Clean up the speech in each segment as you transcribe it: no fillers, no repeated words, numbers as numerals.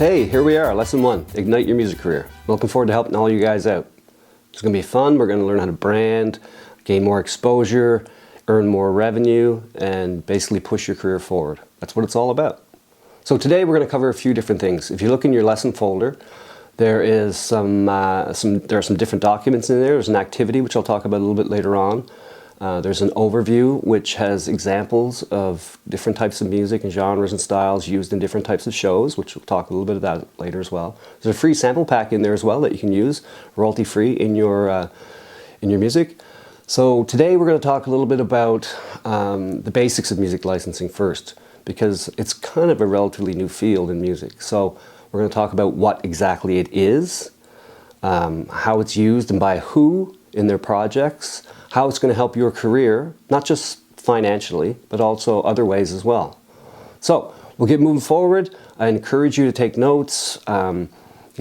Hey, here we are, lesson 1, Ignite Your Music Career. Looking forward to helping all you guys out. It's going to be fun. We're going to learn how to brand, gain more exposure, earn more revenue, and basically push your career forward. That's what it's all about. So today we're going to cover a few different things. If you look in your lesson folder, there are some different documents in there. There's an activity, which I'll talk about a little bit later on. There's an overview, which has examples of different types of music and genres and styles used in different types of shows, which we'll talk a little bit about later as well. There's a free sample pack in there as well that you can use, royalty-free, in your music. So today we're going to talk a little bit about the basics of music licensing first, because it's kind of a relatively new field in music. So we're going to talk about what exactly it is, how it's used and by who in their projects, how it's going to help your career, not just financially, but also other ways as well. So we'll get moving forward. I encourage you to take notes and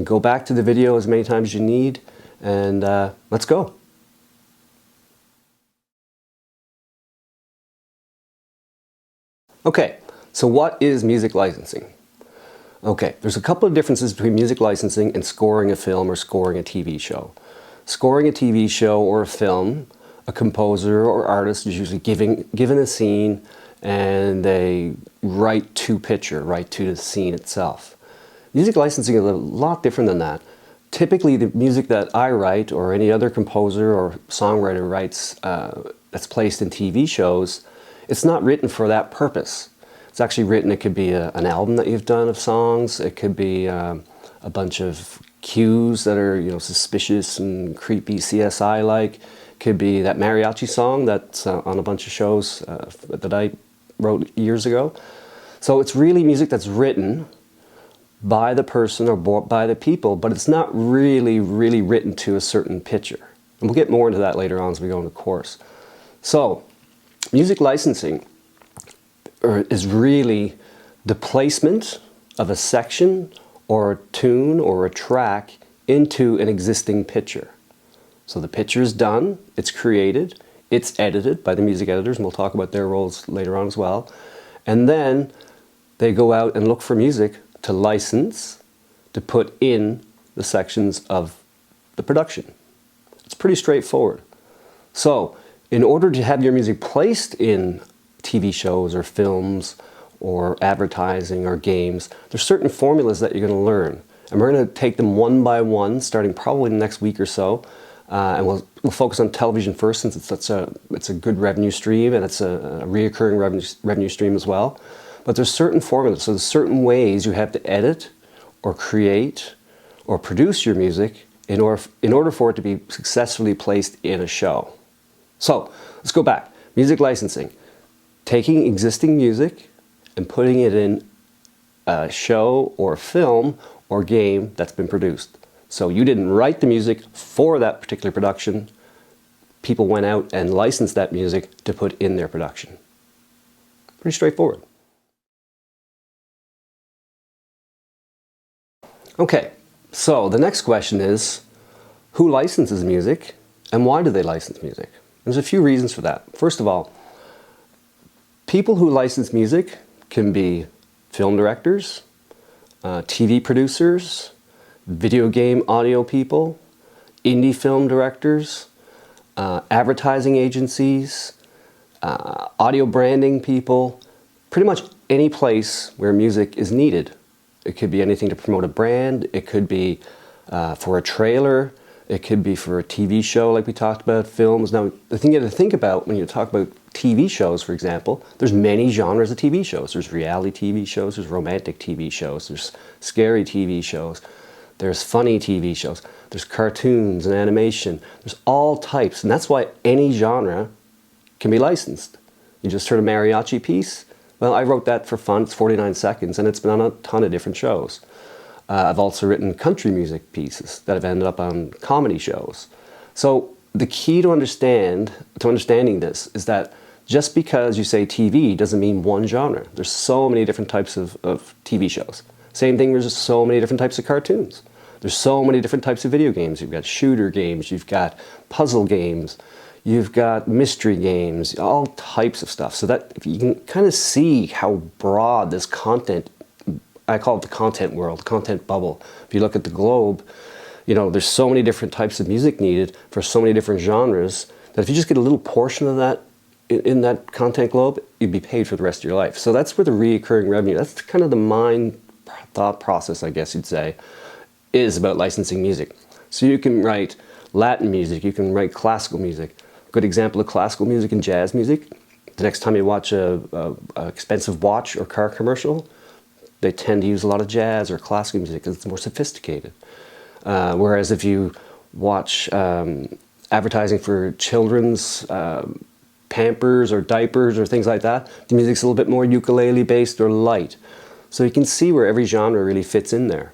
go back to the video as many times as you need, and let's go. Okay, so what is music licensing? Okay, there's a couple of differences between music licensing and scoring a film or scoring a TV show. Scoring a TV show or a film, a composer or artist is usually given a scene and they write to picture, write to the scene itself. Music licensing is a lot different than that. Typically the music that I write or any other composer or songwriter writes that's placed in TV shows, it's not written for that purpose. It's actually written, it could be an album that you've done of songs, it could be a bunch of cues that are, suspicious and creepy CSI-like. Could be that mariachi song that's on a bunch of shows that I wrote years ago. So it's really music that's written by the person or by the people, but it's not really written to a certain picture. And we'll get more into that later on as we go into the course. So music licensing is really the placement of a section or a tune or a track into an existing picture. So the picture is done, it's created, it's edited by the music editors, and we'll talk about their roles later on as well. And then they go out and look for music to license, to put in the sections of the production. It's pretty straightforward. So in order to have your music placed in TV shows or films or advertising or games, there's certain formulas that you're going to learn. And we're going to take them one by one, starting probably the next week or so. And we'll focus on television first, since it's a good revenue stream and it's a reoccurring revenue stream as well. But there's certain formulas, so there's certain ways you have to edit or create or produce your music in order for it to be successfully placed in a show. So let's go back. Music licensing. Taking existing music and putting it in a show or film or game that's been produced. So you didn't write the music for that particular production. People went out and licensed that music to put in their production. Pretty straightforward. Okay, so the next question is, who licenses music and why do they license music? There's a few reasons for that. First of all, people who license music can be film directors, TV producers, video game audio people, indie film directors, advertising agencies, audio branding people, pretty much any place where music is needed. It could be anything to promote a brand, it could be for a trailer, it could be for a TV show like we talked about, films. Now, the thing you have to think about when you talk about TV shows, for example, there's many genres of TV shows. There's reality TV shows, there's romantic TV shows, there's scary TV shows, there's funny TV shows, there's cartoons and animation, there's all types, and that's why any genre can be licensed. You just heard a mariachi piece? Well, I wrote that for fun, it's 49 seconds, and it's been on a ton of different shows. I've also written country music pieces that have ended up on comedy shows. So the key to understanding this is that just because you say TV doesn't mean one genre. There's so many different types of TV shows. Same thing, there's just so many different types of cartoons. There's so many different types of video games. You've got shooter games, you've got puzzle games, you've got mystery games, all types of stuff. So that if you can kind of see how broad this content I call it the content world, content bubble. If you look at the globe, you know, there's so many different types of music needed for so many different genres that if you just get a little portion of that in that content globe, you'd be paid for the rest of your life. So that's where the recurring revenue, that's kind of the mind thought process, I guess you'd say, is about licensing music. So you can write Latin music, you can write classical music. A good example of classical music and jazz music, the next time you watch a expensive watch or car commercial, they tend to use a lot of jazz or classical music because it's more sophisticated. Whereas if you watch advertising for children's Pampers or diapers or things like that, the music's a little bit more ukulele based or light. So you can see where every genre really fits in there.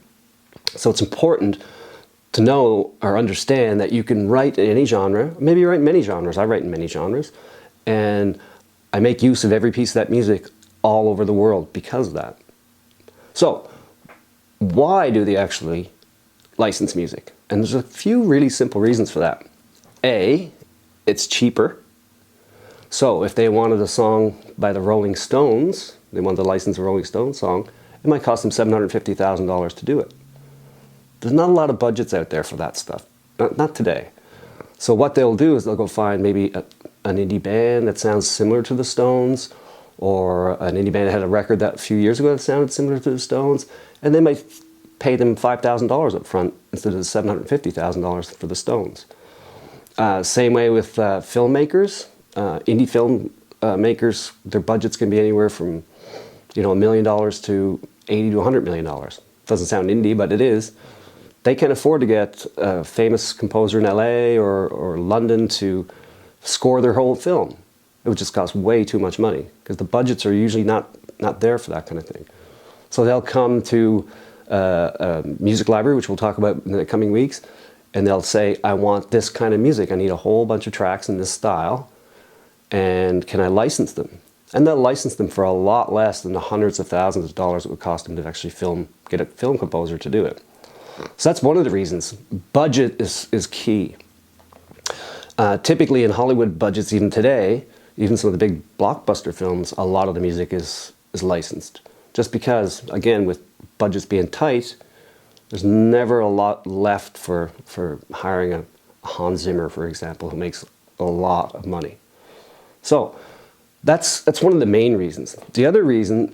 So it's important to know or understand that you can write in any genre. Maybe you write in many genres. I write in many genres. And I make use of every piece of that music all over the world because of that. So why do they actually license music? And there's a few really simple reasons for that. A, it's cheaper. So if they wanted a song by the Rolling Stones, they wanted to license a Rolling Stones song, it might cost them $750,000 to do it. There's not a lot of budgets out there for that stuff, not today. So what they'll do is they'll go find maybe an indie band that sounds similar to the Stones, or an indie band that had a record that a few years ago that sounded similar to the Stones, and they might pay them $5,000 up front instead of the $750,000 for the Stones. Same way with filmmakers. Indie film makers, their budgets can be anywhere from, you know, $1 million to $80 to $100 million. Doesn't sound indie, but it is. They can afford to get a famous composer in LA or London to score their whole film. It would just cost way too much money because the budgets are usually not there for that kind of thing. So they'll come to a music library, which we'll talk about in the coming weeks, and they'll say, I want this kind of music. I need a whole bunch of tracks in this style, and can I license them? And they'll license them for a lot less than the hundreds of thousands of dollars it would cost them to actually get a film composer to do it. So that's one of the reasons. Budget is key. Typically in Hollywood budgets, even today, even some of the big blockbuster films, a lot of the music is licensed. Just because, again, with budgets being tight, there's never a lot left for hiring a Hans Zimmer, for example, who makes a lot of money. So that's one of the main reasons. The other reason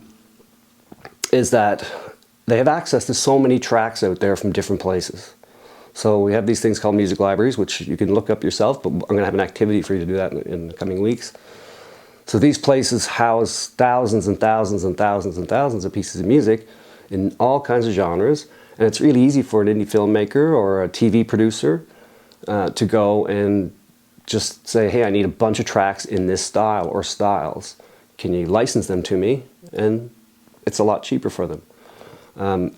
is that they have access to so many tracks out there from different places. So we have these things called music libraries, which you can look up yourself, but I'm going to have an activity for you to do that in the coming weeks. So these places house thousands and thousands and thousands and thousands of pieces of music in all kinds of genres, and it's really easy for an indie filmmaker or a TV producer to go and just say, hey, I need a bunch of tracks in this style or styles. Can you license them to me? And it's a lot cheaper for them.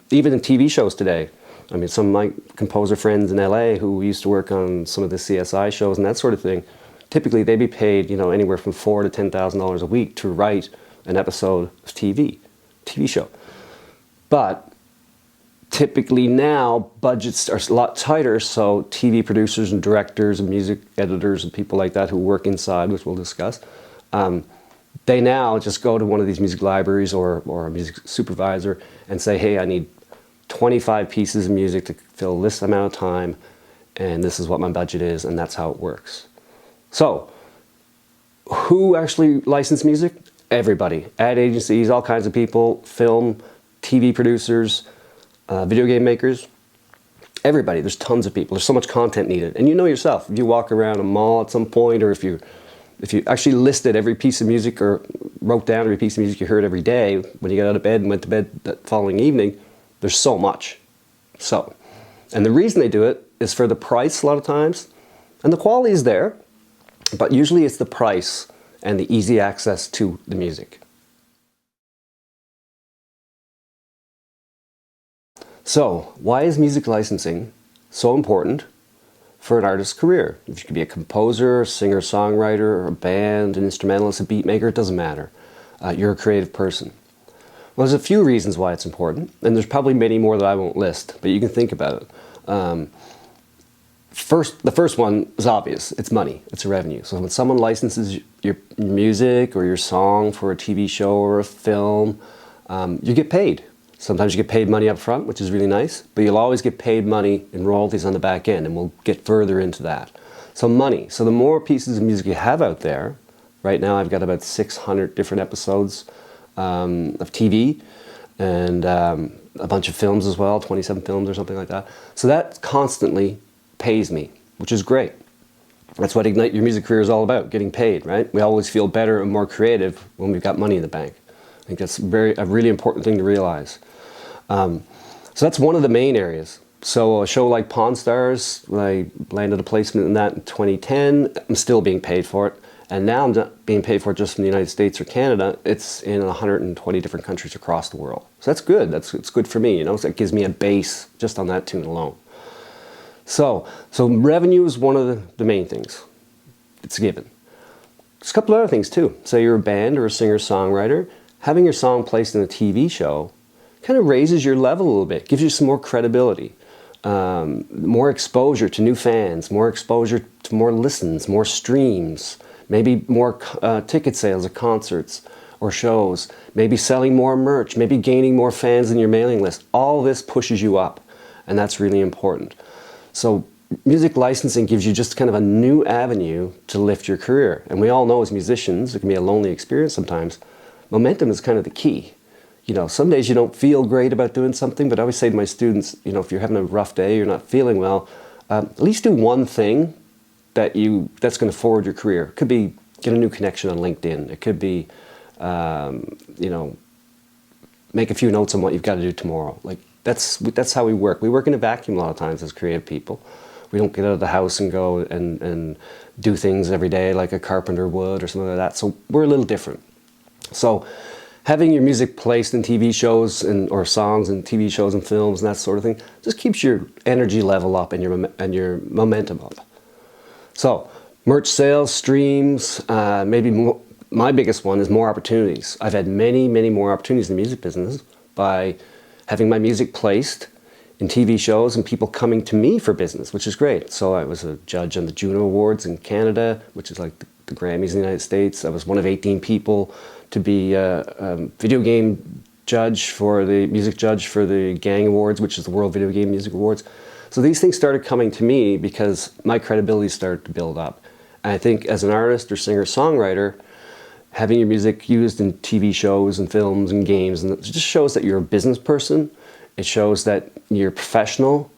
Even in TV shows today, I mean, some of my composer friends in LA who used to work on some of the CSI shows and that sort of thing, typically they'd be paid, you know, anywhere from $4,000 to $10,000 a week to write an episode of TV show. But typically now budgets are a lot tighter, so TV producers and directors and music editors and people like that who work inside, which we'll discuss, they now just go to one of these music libraries or a music supervisor and say, hey, I need 25 pieces of music to fill this amount of time, and this is what my budget is, and that's how it works. So, who actually licenses music? Everybody. Ad agencies, all kinds of people, film, TV producers, video game makers, everybody. There's tons of people. There's so much content needed. And you know yourself, if you walk around a mall at some point, or if you actually listed every piece of music or wrote down every piece of music you heard every day when you got out of bed and went to bed that following evening, there's so much. So, and the reason they do it is for the price a lot of times, and the quality is there, but usually it's the price and the easy access to the music. So, why is music licensing so important for an artist's career? If you could be a composer, a singer, songwriter, or a band, an instrumentalist, a beat maker, it doesn't matter. You're a creative person. Well, there's a few reasons why it's important, and there's probably many more that I won't list, but you can think about it. The first one is obvious. It's money. It's revenue. So when someone licenses your music or your song for a TV show or a film, you get paid. Sometimes you get paid money up front, which is really nice, but you'll always get paid money in royalties on the back end, and we'll get further into that. So money. So the more pieces of music you have out there, right now I've got about 600 different episodes of TV and a bunch of films as well, 27 films or something like that. So that constantly pays me, which is great. That's what Ignite Your Music Career is all about, getting paid, right? We always feel better and more creative when we've got money in the bank. I think that's a really important thing to realize. So that's one of the main areas. So a show like Pawn Stars, I landed a placement in that in 2010. I'm still being paid for it. And now I'm not being paid for it just from the United States or Canada. It's in 120 different countries across the world. So that's good. It's good for me, you know. So it gives me a base just on that tune alone. So revenue is one of the main things. It's a given. There's a couple other things too. Say you're a band or a singer-songwriter. Having your song placed in a TV show kind of raises your level a little bit, gives you some more credibility, more exposure to new fans, more exposure to more listens, more streams, maybe more ticket sales at concerts or shows, maybe selling more merch, maybe gaining more fans in your mailing list. All this pushes you up, and that's really important. So music licensing gives you just kind of a new avenue to lift your career. And we all know as musicians, it can be a lonely experience sometimes. Momentum is kind of the key. You know, some days you don't feel great about doing something, but I always say to my students, you know, if you're having a rough day, you're not feeling well, at least do one thing that's going to forward your career. It could be get a new connection on LinkedIn. It could be, you know, make a few notes on what you've got to do tomorrow. Like that's how we work. We work in a vacuum a lot of times as creative people. We don't get out of the house and go and do things every day like a carpenter would or something like that. So we're a little different. So having your music placed in TV shows or songs and TV shows and films and that sort of thing just keeps your energy level up and your momentum up. So merch sales, streams, maybe more, my biggest one is more opportunities. I've had many, many more opportunities in the music business by having my music placed in TV shows and people coming to me for business, which is great. So I was a judge on the Juno Awards in Canada, which is like the Grammys in the United States. I was one of 18 people to be a video game judge for the music judge for the Gang Awards, which is the World Video Game Music Awards. So these things started coming to me because my credibility started to build up. And I think as an artist or singer-songwriter, having your music used in TV shows and films and games, and it just shows that you're a business person. It shows that you're professional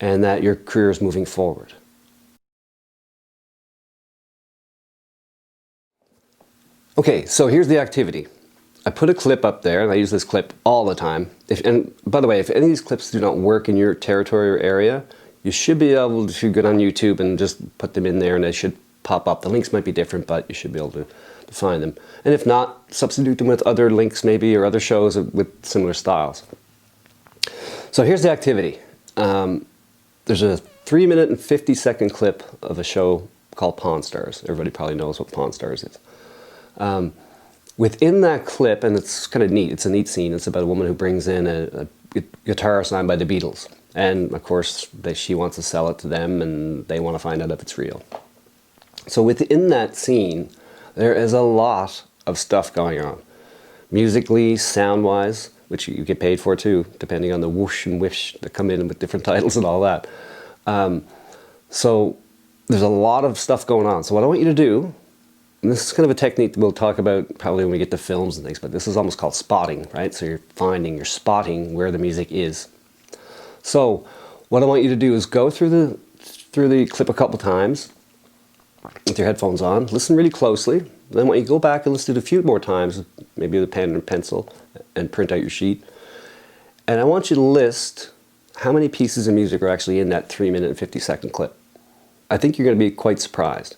and that your career is moving forward. Okay, so here's the activity. I put a clip up there, and I use this clip all the time. And by the way, if any of these clips do not work in your territory or area, you should be able to go on YouTube and just put them in there, and they should pop up. The links might be different, but you should be able to find them. And if not, substitute them with other links maybe, or other shows with similar styles. So here's the activity. There's a 3-minute and 50-second clip of a show called Pawn Stars. Everybody probably knows what Pawn Stars is. Within that clip, and it's kind of neat, it's a neat scene. It's about a woman who brings in a guitar signed by the Beatles. And of course, she wants to sell it to them, and they want to find out if it's real. So within that scene, there is a lot of stuff going on. Musically, sound-wise, which you get paid for too, depending on the whoosh and whish that come in with different titles and all that. So there's a lot of stuff going on. So what I want you to do, and this is kind of a technique that we'll talk about probably when we get to films and things, but this is almost called spotting, right? So you're spotting where the music is. So what I want you to do is go through the clip a couple times with your headphones on, listen really closely. Then I want you to go back and listen to it a few more times, maybe with a pen and pencil, and print out your sheet. And I want you to list how many pieces of music are actually in that 3-minute and 50-second clip. I think you're going to be quite surprised.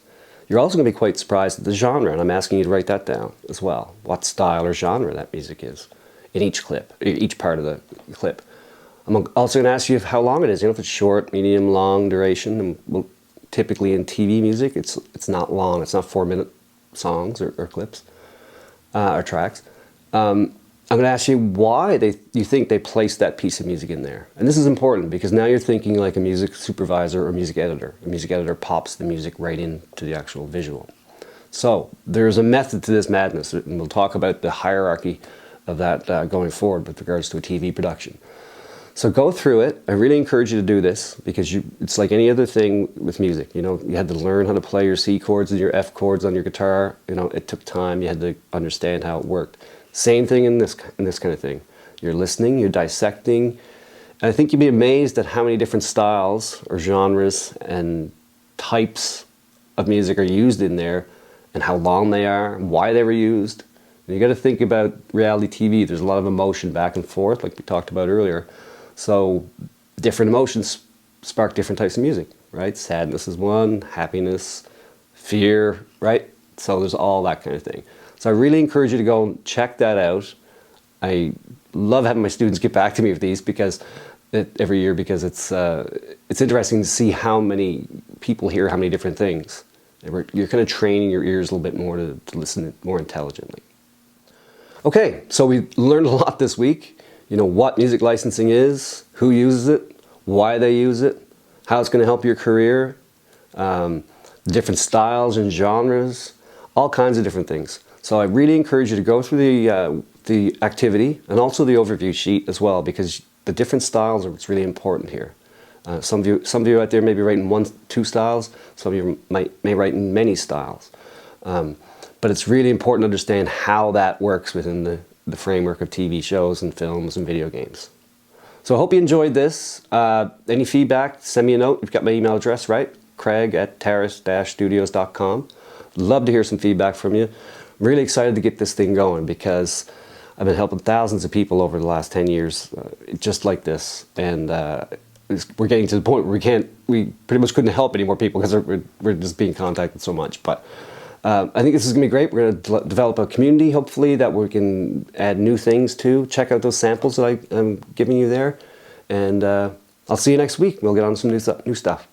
You're also going to be quite surprised at the genre, and I'm asking you to write that down as well. What style or genre that music is in each clip, each part of the clip. I'm also going to ask you how long it is. You know, if it's short, medium, long duration. And well, typically in TV music, it's not long. It's not 4-minute songs or clips or tracks. I'm going to ask you why you think they placed that piece of music in there. And this is important because now you're thinking like a music supervisor or music editor. A music editor pops the music right into the actual visual. So there's a method to this madness, and we'll talk about the hierarchy of that going forward with regards to a TV production. So go through it. I really encourage you to do this because it's like any other thing with music. You know, you had to learn how to play your C chords and your F chords on your guitar. You know, it took time. You had to understand how it worked. Same thing in this kind of thing. You're listening, you're dissecting. And I think you'd be amazed at how many different styles or genres and types of music are used in there and how long they are, why they were used. And you got to think about reality TV. There's a lot of emotion back and forth, like we talked about earlier. So different emotions spark different types of music, right? Sadness is one, happiness, fear, right? So there's all that kind of thing. So I really encourage you to go and check that out. I love having my students get back to me with these every year because it's interesting to see how many people hear how many different things. You're kind of training your ears a little bit more to listen more intelligently. Okay, so we learned a lot this week. You know what music licensing is, who uses it, why they use it, how it's going to help your career, different styles and genres, all kinds of different things. So I really encourage you to go through the activity and also the overview sheet as well, because the different styles are what's really important here. Some of you out there may be writing 1-2 styles. Some of you may write in many styles. But it's really important to understand how that works within the framework of TV shows and films and video games. So I hope you enjoyed this. Any feedback, send me a note. You've got my email address, right? Craig@terrace-studios.com. Love to hear some feedback from you. I'm really excited to get this thing going because I've been helping thousands of people over the last 10 years just like this. And we're getting to the point where we pretty much couldn't help any more people because we're just being contacted so much. But I think this is going to be great. We're going to develop a community, hopefully, that we can add new things to. Check out those samples that I'm giving you there. And I'll see you next week. We'll get on some new stuff.